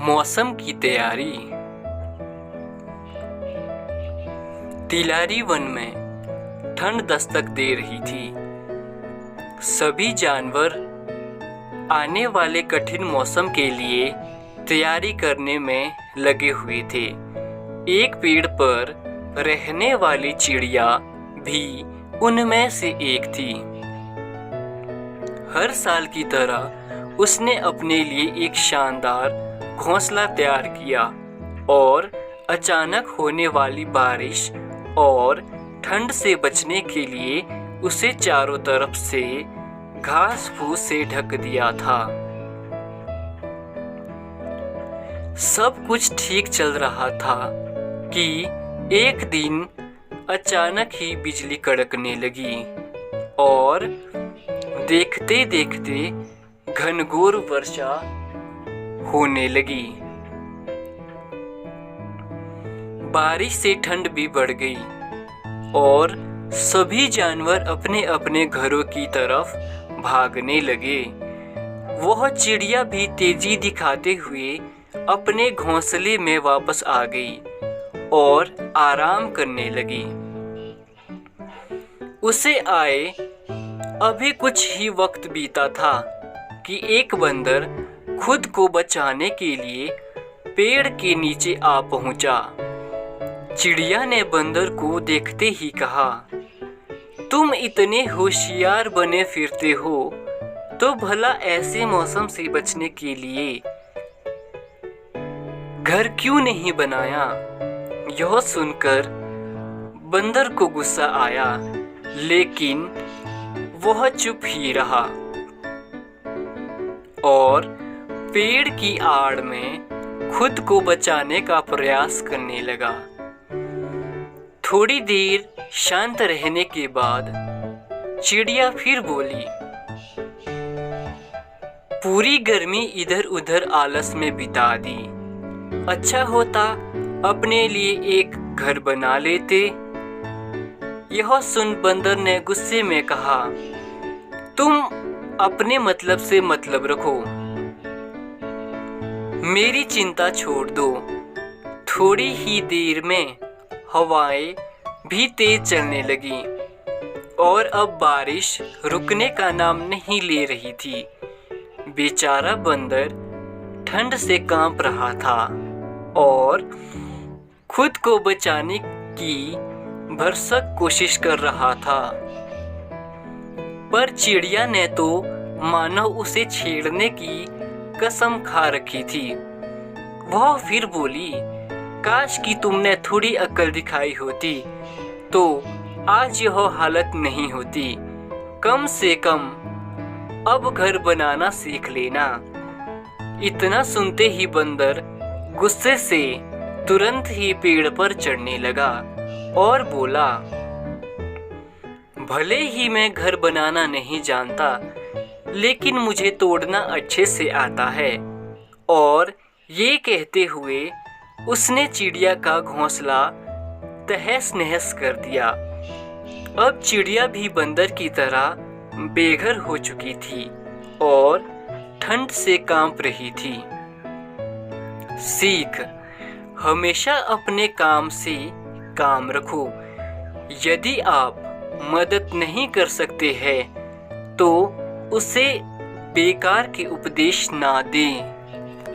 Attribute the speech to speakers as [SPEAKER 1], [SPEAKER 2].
[SPEAKER 1] मौसम की तैयारी। तिलारी वन में ठंड दस्तक दे रही थी। सभी जानवर आने वाले कठिन मौसम के लिए तैयारी करने में लगे हुए थे। एक पेड़ पर रहने वाली चिड़िया भी उनमें से एक थी। हर साल की तरह उसने अपने लिए एक शानदार घोंसला तैयार किया और अचानक होने वाली बारिश और ठंड से बचने के लिए उसे चारों तरफ से घास फूस से ढक दिया था। सब कुछ ठीक चल रहा था कि एक दिन अचानक ही बिजली कड़कने लगी और देखते देखते घनघोर वर्षा होने लगी। बारिश से ठंड भी बढ़ गई और सभी जानवर अपने अपने घरों की तरफ भागने लगे। वह चिड़िया भी तेजी दिखाते हुए अपने घोंसले में वापस आ गई और आराम करने लगी। उसे आए अभी कुछ ही वक्त बीता था कि एक बंदर खुद को बचाने के लिए पेड़ के नीचे आ पहुंचा। चिड़िया ने बंदर को देखते ही कहा, तुम इतने होशियार बने फिरते हो तो भला ऐसे मौसम से बचने के लिए घर क्यों नहीं बनाया? यह सुनकर बंदर को गुस्सा आया, लेकिन वह चुप ही रहा और पेड़ की आड़ में खुद को बचाने का प्रयास करने लगा। थोड़ी देर शांत रहने के बाद चिड़िया फिर बोली, पूरी गर्मी इधर उधर आलस में बिता दी। अच्छा होता अपने लिए एक घर बना लेते। यह सुन बंदर ने गुस्से में कहा, तुम अपने मतलब से मतलब रखो, मेरी चिंता छोड़ दो। थोड़ी ही देर में हवाएं भी तेज चलने लगी और अब बारिश रुकने का नाम नहीं ले रही थी। बेचारा बंदर ठंड से कांप रहा था और खुद को बचाने की भरसक कोशिश कर रहा था, पर चिड़िया ने तो मानो उसे छेड़ने की कसम खा रखी थी। वह फिर बोली, काश कि तुमने थोड़ी अक्ल दिखाई होती तो आज यह हालत नहीं होती। कम से कम अब घर बनाना सीख लेना। इतना सुनते ही बंदर गुस्से से तुरंत ही पेड़ पर चढ़ने लगा और बोला, भले ही मैं घर बनाना नहीं जानता, लेकिन मुझे तोड़ना अच्छे से आता है। और ये कहते हुए उसने चिड़िया का घोंसला तहस नहस कर दिया। अब चिड़िया भी बंदर की तरह बेघर हो चुकी थी और ठंड से कांप रही थी। सीख, हमेशा अपने काम से काम रखो। यदि आप मदद नहीं कर सकते हैं तो उसे बेकार के उपदेश ना दें।